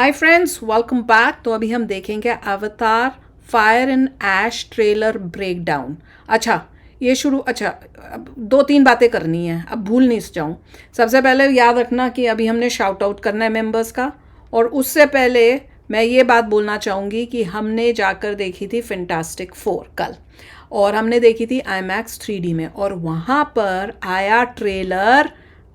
Hi friends, welcome back. तो अभी हम देखेंगे Avatar fire and ash trailer breakdown. अच्छा, ये शुरू अच्छा अब दो तीन बातें करनी है, अब भूल नहीं जाऊँ। सबसे पहले याद रखना कि अभी हमने शाउट आउट करना है मेंबर्स का, और उससे पहले मैं ये बात बोलना चाहूँगी कि हमने जाकर देखी थी फैंटास्टिक फोर कल, और हमने देखी थी IMAX 3D में, और वहाँ पर आया ट्रेलर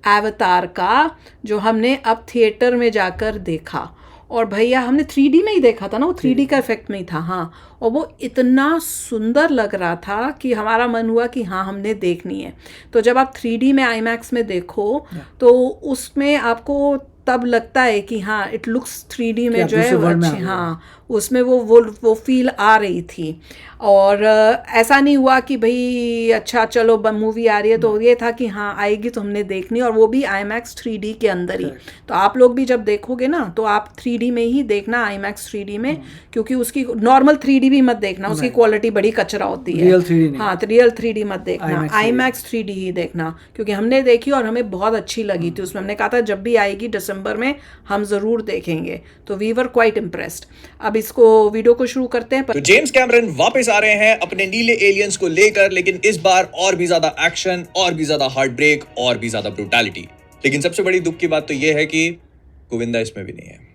एवतार का जो हमने अब थिएटर में जाकर देखा। और भैया हमने 3D में ही देखा था ना, वो 3D का इफेक्ट में ही था। हाँ, और वो इतना सुंदर लग रहा था कि हमारा मन हुआ कि हाँ हमने देखनी है। तो जब आप 3D में IMAX में देखो तो उसमें आपको तब लगता है कि हाँ इट लुक्स 3D में जो है अच्छी, हाँ उसमें वो फील आ रही थी। और ऐसा नहीं हुआ कि भाई अच्छा चलो मूवी आ रही है, तो ये था कि हाँ आएगी तो हमने देखनी, और वो भी IMAX 3D के अंदर ही। तो आप लोग भी जब देखोगे ना तो आप 3D में ही देखना, IMAX 3D में, क्योंकि उसकी नॉर्मल 3D भी मत देखना, उसकी क्वालिटी बड़ी कचरा होती है। हाँ, तो रियल 3D मत देखना, IMAX 3D ही देखना, क्योंकि हमने देखी और हमें बहुत अच्छी लगी थी। उसमें हमने कहा था जब भी आएगी दिसंबर में हम ज़रूर देखेंगे, तो वी वर क्वाइट इम्प्रेस्ड। अब इसको वीडियो को शुरू करते हैं। तो जेम्स कैमरन वापस आ रहे हैं अपने नीले एलियंस को लेकर, लेकिन इस बार और भी ज्यादा एक्शन, और भी ज्यादा हार्ट ब्रेक, और भी ज्यादा ब्रूटैलिटी। लेकिन सबसे बड़ी दुख की बात तो यह है कि गोविंदा इसमें भी नहीं है।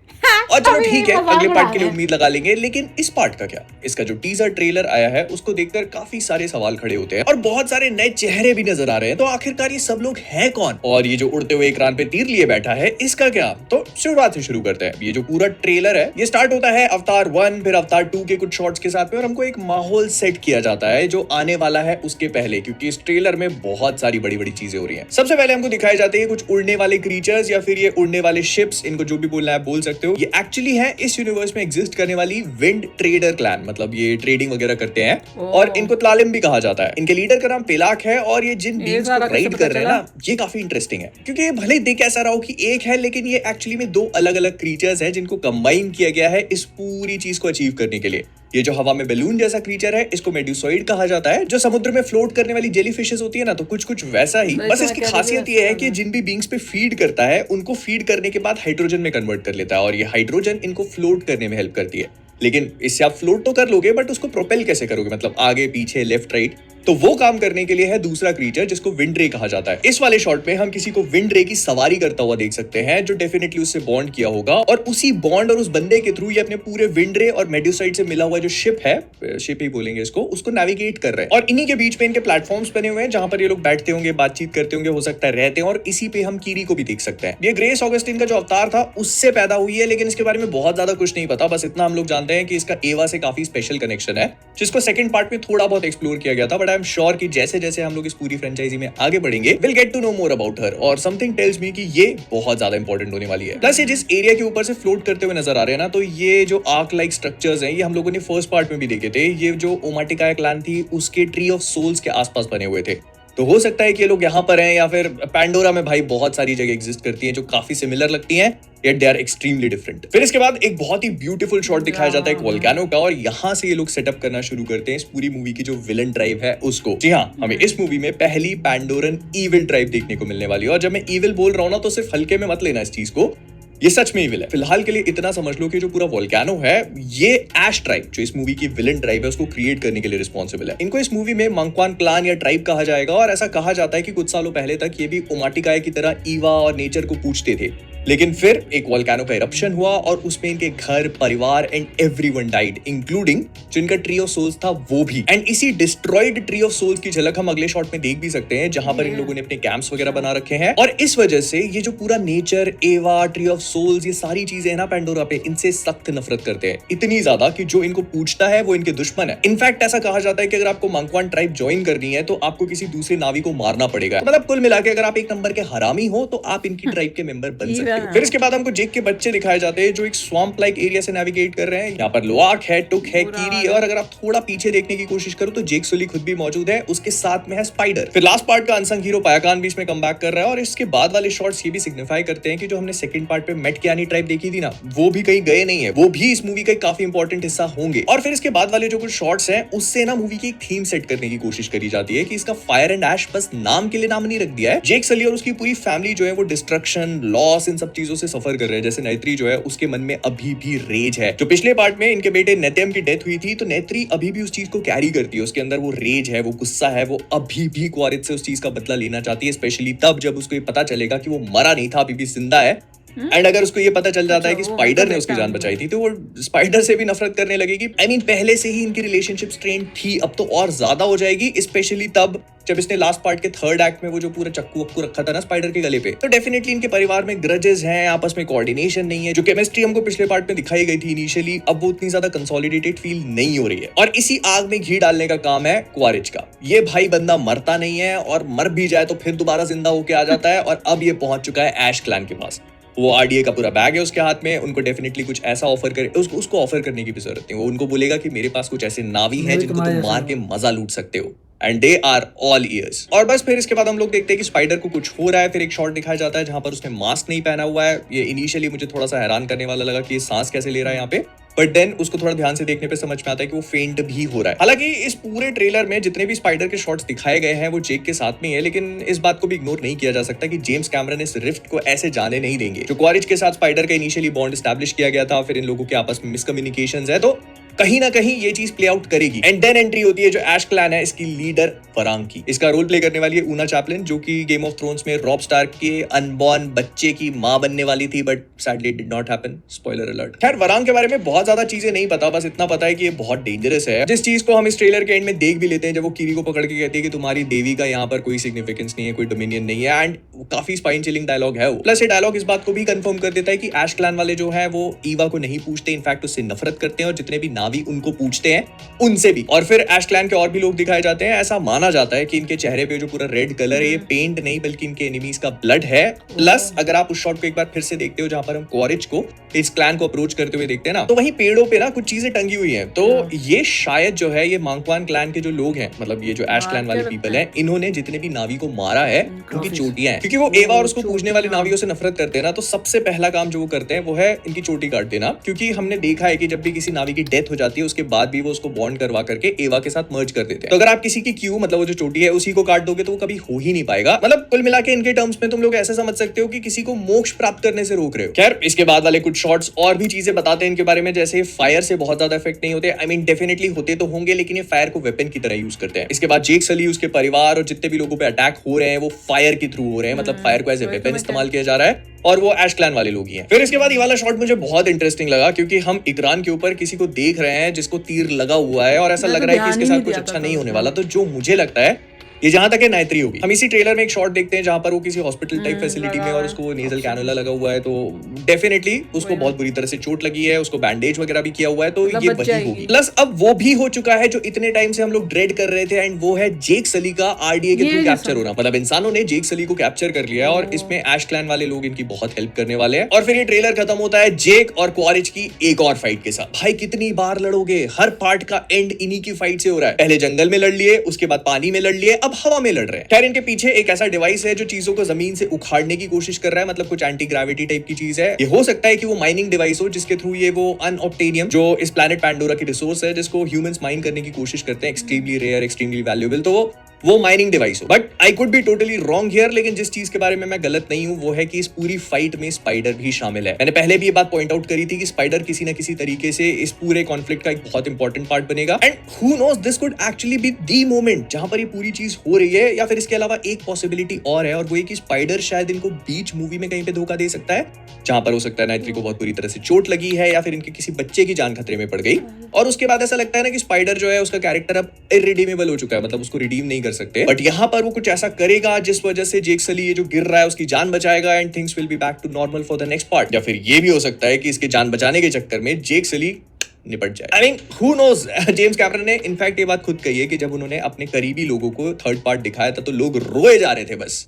और चलो ठीक है, अगले पार्ट के लिए उम्मीद लगा लेंगे, लेकिन इस पार्ट का क्या? इसका जो टीजर ट्रेलर आया है उसको देखकर काफी सारे सवाल खड़े होते हैं, और बहुत सारे नए चेहरे भी नजर आ रहे हैं। तो आखिरकार ये सब लोग हैं कौन? और ये जो उड़ते हुए इकरान पे तीर लिए बैठा है, इसका क्या? तो शुरुआत से शुरू करते हैं। ये जो पूरा ट्रेलर है ये स्टार्ट होता है अवतार 1 फिर अवतार 2 के कुछ शॉट्स के साथ में, और हमको एक माहौल सेट किया जाता है जो आने वाला है उसके पहले, क्योंकि इस ट्रेलर में बहुत सारी बड़ी बड़ी चीजें हो रही है। सबसे पहले हमको दिखाए जाते हैं कुछ उड़ने वाले क्रीचर्स, या फिर ये उड़ने वाले शिप्स, इनको जो भी बोलना है बोल सकते हो। ये एक्चुअली है इस यूनिवर्स में एग्जिस्ट करने वाली विंड ट्रेडर क्लैन, मतलब ये ट्रेडिंग वगैरह करते हैं, और इनको त्लालिम भी कहा जाता है। इनके लीडर का नाम पेलाक है, और ये जिन बींग्स को राइड कर रहे हैं ना, ये काफी इंटरेस्टिंग है, क्योंकि ये भले ही दिख ऐसा रहा हो कि एक है, लेकिन ये एक्चुअली में दो अलग अलग क्रीचर्स हैं जिनको कंबाइन किया गया है इस पूरी चीज को अचीव करने के लिए। ये जो हवा में बैलून जैसा क्रीचर है इसको मेड्यूसॉइड कहा जाता है, जो समुद्र में फ्लोट करने वाली जेलीफिशेस होती है ना, तो कुछ कुछ वैसा ही। बस इसकी खासियत ये है कि जिन भी बींग्स पे फीड करता है उनको फीड करने के बाद हाइड्रोजन में कन्वर्ट कर लेता है, और ये हाइड्रोजन इनको फ्लोट करने में हेल्प करती है। लेकिन इससे आप फ्लोट तो कर लोगे, बट उसको प्रोपेल कैसे करोगे? मतलब आगे पीछे लेफ्ट राइट, तो वो काम करने के लिए है दूसरा क्रीचर जिसको विंड रे कहा जाता है। इस वाले शॉट में हम किसी को विंड रे की सवारी करता हुआ देख सकते हैं, जो डेफिनेटली उससे बॉन्ड किया होगा, और उसी बॉन्ड और उस बंदे के थ्रू ये अपने पूरे विंड रे और मेड्यूसाइड से मिला हुआ जो शिप है, शिप ही बोलेंगे इसको, उसको नेविगेट कर रहे हैं। और इन्हीं के बीच में इनके प्लेटफॉर्म्स बने हुए हैं जहां पर ये लोग बैठते होंगे, बातचीत करते होंगे, हो सकता है रहते हैं, और इसी पे हम कीरी को भी देख सकते हैं। ये ग्रेस ऑगस्टिन का जो अवतार था उससे पैदा हुई है, लेकिन इसके बारे में बहुत ज्यादा कुछ नहीं पता। बस इतना हम लोग जानते हैं कि इसका एवा से काफी स्पेशल कनेक्शन है, जिसको सेकंड पार्ट में थोड़ा बहुत एक्सप्लोर किया गया था। बट आई एम श्योर कि जैसे जैसे हम लोग इस पूरी फ्रेंचाइजी में आगे बढ़ेंगे, will get to know more about her, और समथिंग टेल्स मी कि ये बहुत ज्यादा इंपॉर्टेंट होने वाली है। प्लस ये जिस एरिया के ऊपर से फ्लोट करते हुए नजर आ रहे हैं ना, तो ये जो आर्क लाइक स्ट्रक्चर्स हैं ये हम लोगों ने फर्स्ट पार्ट में भी देखे थे। ये जो ओमाटिका क्लैन थी उसके ट्री ऑफ सोल्स के आसपास बने हुए थे। तो हो सकता है कि ये लोग यहाँ पर हैं, या फिर पैंडोरा में भाई बहुत सारी जगह एग्जिस्ट करती हैं जो काफी सिमिलर लगती हैं, yet they are extremely different। फिर इसके बाद एक बहुत ही ब्यूटीफुल शॉट दिखाया जाता है एक वोल्केनो का, और यहाँ से ये लोग सेटअप करना शुरू करते हैं इस पूरी मूवी की जो विलन ड्राइव है उसको। जी हाँ, हमें इस मूवी में पहली पैंडोरन ईविल ड्राइव देखने को मिलने वाली है। और जब मैं ईविल बोल रहा हूँ ना, तो सिर्फ हल्के में मत लेना इस चीज को, ये सच में ईविल है। फिलहाल के लिए इतना समझ लो कि जो पूरा वोल्केनो है ये ऐश ट्राइब, जो इस मूवी की विलन ट्राइब है, उसको क्रिएट करने के लिए रिस्पॉन्सिबल है। इनको इस मूवी में मंक्वान क्लान या ट्राइब कहा जाएगा, और ऐसा कहा जाता है कि कुछ सालों पहले तक ये भी ओमाटिकाय की तरह ईवा और नेचर को पूछते थे। लेकिन फिर एक वोल्केनो का इरप्शन हुआ, और उसमें इनके घर, परिवार एंड एवरीवन डाइड, इंक्लूडिंग जो इनका ट्री ऑफ सोल्स था वो भी। एंड इसी डिस्ट्रॉयड ट्री ऑफ सोल्स की झलक हम अगले शॉट में देख भी सकते हैं, जहां पर इन लोगों ने अपने कैंप्स वगैरह बना रखे हैं। और इस वजह से ये जो पूरा नेचर, एवा, ट्री ऑफ सोल्स, ये सारी चीजें है ना पैंडोरा पे, इनसे सख्त नफरत करते हैं। इतनी ज्यादा कि जो इनको पूछता है वो इनके दुश्मन है। इनफैक्ट ऐसा कहा जाता है कि अगर आपको मंक्वान ट्राइब ज्वाइन करनी है तो आपको किसी दूसरे नावी को मारना पड़ेगा। मतलब कुल मिला के अगर आप एक नंबर के हरामी हो तो आप इनकी ट्राइब के मेंबर बन सकते हो। फिर इसके बाद हमको जेक के बच्चे दिखाए जाते हैं जो एक स्वैम्प लाइक एरिया से नेविगेट कर रहे हैं। यहाँ पर लोआक है, टुक है, कीरी है, और अगर आप थोड़ा पीछे देखने की कोशिश करो तो जेक सुली खुद भी मौजूद है, उसके साथ में है स्पाइडर। फिर लास्ट पार्ट का अनसंग हीरो पायाकान भी इसमें कमबैक कर रहा है, और इसके बाद वाले शॉट्स ये भी सिग्निफाई करते हैं कि जो हमने सेकंड पार्ट पे पे मेट की आनी ट्राइब देखी थी ना, वो भी कहीं गए नहीं है, वो भी इस मूवी का एक काफी इंपॉर्टेंट हिस्सा होंगे। और फिर इसके बाद वाले जो कुछ शॉट्स हैं उससे ना मूवी की एक थीम सेट करने की कोशिश करी जाती है कि इसका फायर एंड ऐश बस नाम के लिए नाम नहीं रख दिया है। जेक सली और उसकी पूरी फैमिली जो है वो डिस्ट्रक्शन, लॉस, इन सब चीजों से सफर कर रहे हैं। जैसे नेत्री जो है उसके मन में अभी भी रेज है। जो पिछले पार्ट में इनके बेटे नेत्यम की डेथ हुई थी, तो नेत्री अभी भी उस चीज को कैरी करती है, उसके अंदर वो रेज है, वो गुस्सा है, वो अभी भी क्वारिट से उस चीज का बदला लेना चाहती है, स्पेशली तब जब उसको ये पता चलेगा कि वो मरा नहीं था, अभी भी जिंदा है। एंड अगर उसको ये पता चल जाता है कि स्पाइडर ने उसकी जान बचाई थी, तो वो स्पाइडर से भी नफरत करने लगेगी। आई मीन पहले से ही इनकी रिलेशनशिप स्ट्रेन थी, अब तो और ज्यादा हो जाएगी, स्पेशली तब जब इसने लास्ट पार्ट के थर्ड एक्ट में वो जो पूरा चक्कू वक्कू रखा था ना स्पाइडर के गले पे। तो डेफिनेटली इनके परिवार में ग्रजेस हैं, आपस में कोऑर्डिनेशन नहीं है। जो केमिस्ट्री हमको पिछले पार्ट में दिखाई गई थी इनिशियली, अब वो उतनी ज्यादा कंसोलिडेटेड फील नहीं हो रही है। और इसी आग में घी डालने का काम है क्वारिच का। ये भाई बंदा मरता नहीं है, और मर भी जाए तो फिर दोबारा जिंदा होके आ जाता है। और अब ये पहुंच चुका है ऐश क्लैन के पास। वो आरडीए का पूरा बैग है उसके हाथ में। उनको डेफिनेटली कुछ ऐसा ऑफर करे, उसको ऑफर करने की भी जरूरत नहीं। वो उनको बोलेगा कि मेरे पास कुछ ऐसे नावी हैं जिनको तुम मार के मजा लूट सकते हो, and they are all ears. और बस फिर इसके बाद हम लोग देखते हैं कि स्पाइडर को कुछ हो रहा है। फिर एक शॉट दिखाया जाता है जहां पर उसने मास्क नहीं पहना हुआ है। ये इनिशियली मुझे थोड़ा सा हैरान करने वाला लगा कि ये सांस कैसे ले रहा है यहाँ पे, बट देन उसको थोड़ा ध्यान से देखने पे समझ में आता है कि वो फेंट भी हो रहा है। हालांकि इस पूरे ट्रेलर में जितने भी स्पाइडर के शॉट्स दिखाए गए हैं वो जेक के साथ में है, लेकिन इस बात को भी इग्नोर नहीं किया जा सकता कि जेम्स कैमरन इस रिफ्ट को ऐसे जाने नहीं देंगे। जो क्वारिच के साथ स्पाइडर का इनिशियली बॉन्ड एस्टैब्लिश किया गया था, फिर इन लोगों के आपस में मिसकम्युनिकेशंस है, तो कहीं ना कहीं ये चीज प्ले आउट करेगी। एंड देन एंट्री होती है जो ऐश क्लैन है इसकी लीडर फरांग की। इसका रोल प्ले करने वाली है ऊना चैपलिन, जो कि गेम ऑफ थ्रोन्स में रॉब स्टार्क के अनबॉर्न बच्चे की मां बनने वाली थी, but sadly it did not happen, spoiler alert. खैर फरांग के बारे में बहुत ज्यादा चीजें नहीं पता, बस इतना पता है कि ये बहुत डेंजरस है। जिस चीज को हम इस ट्रेलर के एंड में देख भी लेते हैं, जब वो कीरी को पकड़ के कहती है कि तुम्हारी देवी का यहाँ पर कोई सिग्निफिकेंस नहीं है, कोई डोमिनियन नहीं है। एंड काफी स्पाइन चिलिंग डायलॉग है वो। प्लस ये डायलॉग इस बात को भी कंफर्म कर देता है कि ऐश क्लैन वाले जो है वो ईवा को नहीं पूछते, इनफैक्ट उससे नफरत करते हैं, और जितने भी नावी उनको पूछते हैं उनसे भी। और फिर ऐश क्लैन के और भी लोग दिखाए जाते हैं। ऐसा माना जाता है कि इनके चेहरे पे जो पूरा रेड कलर है ये पेंट नहीं बल्कि इनके एनिमीज का ब्लड है। प्लस अगर आप उस शॉट को एक बार फिर से देखते हो जहां पर हम क्वारिच को इस क्लैन को अप्रोच करते हुए देखते हैं ना, तो वहीं पेड़ों पे ना कुछ चीजें टंगी हुई हैं। तो ये शायद जो है ये मांगवान क्लैन के जो लोग हैं, मतलब ये जो ऐश क्लैन वाले पीपल हैं, इन्होंने जितने भी नावी को मारा है उनकी चोटियां हैं। क्योंकि वो एवा और उसको पूजने वाले नावियों से नफरत करते हैं ना, तो सबसे पहला काम जो वो करते हैं वो है इनकी चोटी काट देना। क्योंकि हमने देखा है कि जब भी किसी नावी की डेथ हो जाती है उसके बाद भी वो उसको बॉन्ड करवा करके एवा के साथ मर्ज कर देते हैं। तो अगर आप किसी की क्यू मतलब वो जो चोटी है उसी को काट दोगे तो वो कभी हो ही नहीं पाएगा। मतलब कुल मिला के इनके टर्म्स में तुम लोग ऐसे समझ सकते हो कि किसी को मोक्ष प्राप्त करने से रोक रहे हो। खैर इसके बाद वाले कुछ शॉट्स और भी चीजें बताते हैं इनके बारे में, जैसे फायर से बहुत ज्यादा इफेक्ट नहीं होते। आई मीन डेफिनेटली होते तो होंगे, लेकिन ये फायर को वेपन की तरह यूज करते हैं। इसके बाद जेक सली, उसके परिवार और जितने भी लोगों पे अटैक हो रहे हैं वो फायर के थ्रू हो रहे हैं, मतलब फायर को एज ए वेपन इस्तेमाल किया जा रहा है, और वो ऐश क्लैन वाले लोग ही हैं। फिर इसके बाद ये वाला शॉट मुझे बहुत इंटरेस्टिंग लगा, क्योंकि हम इकरान के ऊपर किसी को देख रहे हैं जिसको तीर लगा हुआ है, और ऐसा लग रहा है कि इसके साथ कुछ अच्छा नहीं होने वाला। तो जो मुझे लगता है ये जहां तक है नाइत्री होगी। हम इसी ट्रेलर में एक शॉट देखते हैं जहां पर वो किसी हॉस्पिटल टाइप फैसिलिटी में, और उसको नेजल कैनुला लगा हुआ है, तो डेफिनेटली उसको बहुत बुरी तरह से चोट लगी है, उसको बैंडेज वगैरह भी किया हुआ है, तो ये वही होगी। प्लस अब वो भी हो चुका है जो इतने टाइम से हम लोग ड्रेड कर रहे थे, एंड वो है जेक सली का आरडीए के थ्रू कैप्चर होना। मतलब इंसानों ने जेक सली को कैप्चर कर लिया है, और इसमें ऐश क्लैन वाले लोग इनकी बहुत हेल्प करने वाले हैं। और फिर ये ट्रेलर खत्म होता है जेक और क्वारिच की एक और फाइट के साथ। भाई कितनी बार लड़ोगे, हर पार्ट का एंड इन्हीं की फाइट से हो रहा है। पहले जंगल में लड़ लिए, उसके बाद पानी में लड़ लिए, अब हवा में लड़ रहे हैं। खैर इनके पीछे एक ऐसा डिवाइस है जो चीजों को जमीन से उखाड़ने की कोशिश कर रहा है, मतलब कुछ एंटी ग्रेविटी टाइप की चीज है। ये हो सकता है कि वो माइनिंग डिवाइस हो जिसके थ्रू ये वो अनऑब्टेनियम जो इस प्लैनेट पैंडोरा की रिसोर्स है जिसको ह्यूमंस माइन करने की कोशिश करते हैं, एक्सट्रीमली रेयर, एक्सट्रीमली वैल्यूएबल, तो वो माइनिंग डिवाइस हो। But I could be totally wrong here. लेकिन जिस चीज के बारे में मैं गलत नहीं हूं वो है कि इस पूरी फाइट में स्पाइडर भी शामिल है। मैंने पहले भी ये बात पॉइंट आउट करी थी कि स्पाइडर किसी न किसी तरीके से इस पूरे कॉन्फ्लिक्ट का एक बहुत इंपॉर्टेंट पार्ट बनेगा, and who knows this could actually be the moment जहां पर ये पूरी चीज हो रही है। या फिर इसके अलावा एक पॉसिबिलिटी और है, और वो ये कि स्पाइडर शायद इनको बीच मूवी में कहीं पे धोखा दे सकता है, जहां पर हो सकता है नाइट्री को बहुत बुरी तरह से चोट लगी है, या फिर इनके किसी बच्चे की जान खतरे में पड़ गई, और उसके बाद ऐसा लगता है ना कि स्पाइडर जो है उसका कैरेक्टर अब इरिडीमेबल हो चुका है, मतलब उसको रिडीम नहीं कर सकते। बट यहाँ पर वो कुछ ऐसा करेगा जिस वजह से जेक सली ये जो गिर रहा है उसकी जान बचाएगा, and things will be back to normal for the next part. या फिर ये भी हो सकता है कि इसके जान बचाने के चक्कर में जेक सली निपट जाए। I mean who knows. James Cameron ने इनफैक्ट ये बात खुद कही है कि जब उन्होंने अपने करीबी लोगों को थर्ड पार्ट दिखाया था तो लोग रोए जा रहे थे बस।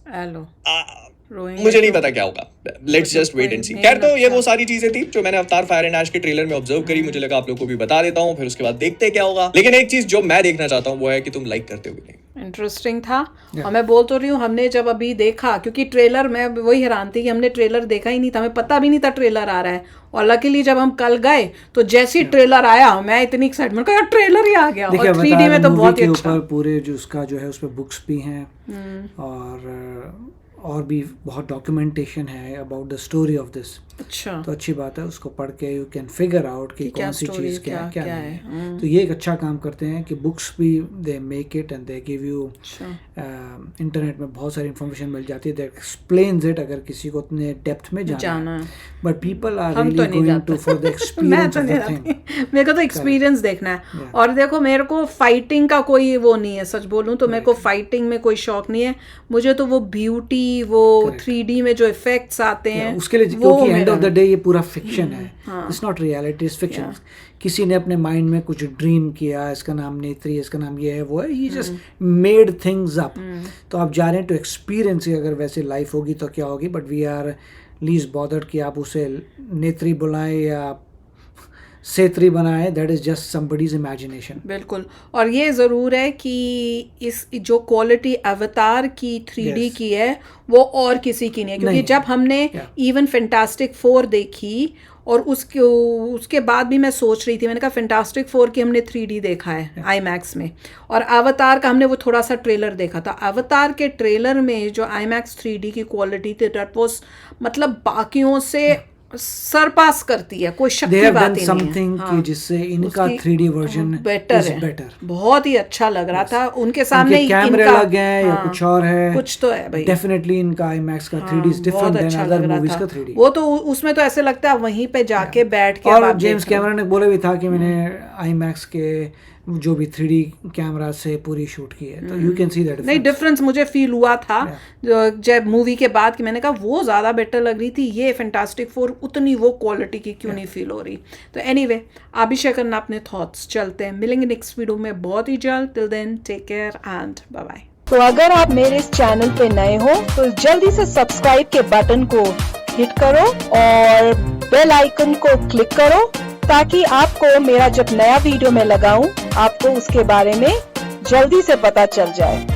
मुझे नहीं पता क्या होगा, लेट्स जस्ट वेट एंड सी। खैर तो ये वो सारी चीजें थी जो मैंने अवतार फायर एंड ऐश के ट्रेलर में ऑब्जर्व करी। मुझे लगा आप लोगों को भी बता देता हूँ, फिर उसके बाद देखते क्या होगा। लेकिन एक चीज जो मैं देखना चाहता हूँ वो है कि तुम लाइक करते हो कि नहीं। इंटरेस्टिंग था। और मैं बोल तो रही हूँ, हमने जब अभी देखा, क्योंकि ट्रेलर, मैं वही हैरान थी कि हमने ट्रेलर देखा ही नहीं था, हमें पता भी नहीं था ट्रेलर आ रहा है। और लकीली जब हम कल गए तो जैसे ही ट्रेलर आया, मैं इतनी एक्साइटमेंट, यार ट्रेलर ही आ गया। और 3D में तो बहुत ही अच्छा। पूरे जो उसका जो है उसमें बुक्स भी हैं और भी बहुत डॉक्यूमेंटेशन है about the story of this. अच्छा, तो अच्छी बात है, उसको पढ़ के यू कैन फिगर आउट कि कौन सी चीज़ क्या है। तो ये एक अच्छा काम करते हैं कि बुक्स भी they make it and they give you, internet में बहुत सारी इन्फॉर्मेशन मिल जाती है, दे एक्सप्लेन्स इट अगर किसी को उतने डेप्थ में जाना है। But people are really going to for the experience of the thing. मेरे को तो एक्सपीरियंस देखना है। और देखो, मेरे को फाइटिंग का कोई वो नहीं है, सच बोलूं तो मेरे को फाइटिंग में कोई शौक नहीं है। मुझे तो वो ब्यूटी, वो 3D में जो इफेक्ट्स आते हैं उसके लिए, क्योंकि एंड ऑफ द डे ये पूरा फिक्शन है, it's not reality, it's fiction. किसी ने अपने माइंड में कुछ ड्रीम किया, इसका नाम नेत्री, इसका नाम ये है वो है, ही जस्ट मेड थिंग्स अप। तो आप जा रहे हैं टू एक्सपीरियंस, अगर वैसे लाइफ होगी तो क्या होगी। But we are least bothered कि आप उसे नेत्री बुलाएं या सेत्री बनाए, that is just somebody's imagination. बिल्कुल। और ये ज़रूर है कि इस जो क्वालिटी अवतार की 3D की है वो और किसी की नहीं है, क्योंकि जब हमने इवन फैंटास्टिक 4 देखी और उसके बाद भी मैं सोच रही थी, मैंने कहा फैंटास्टिक 4 की हमने 3D देखा है IMAX में, और अवतार का हमने वो थोड़ा सा ट्रेलर देखा था। अवतार के ट्रेलर में जो IMAX 3D की क्वालिटी थी, दैट वाज मतलब बाकियों से सरपास करती है, कोई शक की बात ही नहीं है। कि जिससे इनका 3D वर्जन बेटर है, बहुत ही अच्छा लग रहा था। उनके सामने कैमरे लग गए हैं या कुछ और है, कुछ तो है भाई। डेफिनेटली इनका IMAX का 3D is different than other movies का 3D। वो तो उसमें तो ऐसे लगता है वहीं पे जाके बैठ के। और जेम्स कैमरन ने बोला भी था कि मैंने IMAX के जो भी 3D कैमरा से पूरी शूट की है, तो यू कैन सी दैट। नहीं, डिफरेंस मुझे फील हुआ था जब मूवी के बाद, कि मैंने कहा वो ज़्यादा बेटर लग रही थी, ये फैंटास्टिक 4 उतनी वो क्वालिटी की क्यों नहीं फील हो रही। तो एनीवे, आप भी शेयर करना अपने थॉट्स। चलते हैं, मिलेंगे नेक्स्ट वीडियो में बहुत ही जल्द। Till then take care and bye bye. तो अगर आप मेरे इस चैनल पे नए हो तो जल्दी से सब्सक्राइब के बटन को हिट करो और बेल आइकन को क्लिक करो, ताकि आपको मेरा जब नया वीडियो मैं लगाऊं आपको उसके बारे में जल्दी से पता चल जाए।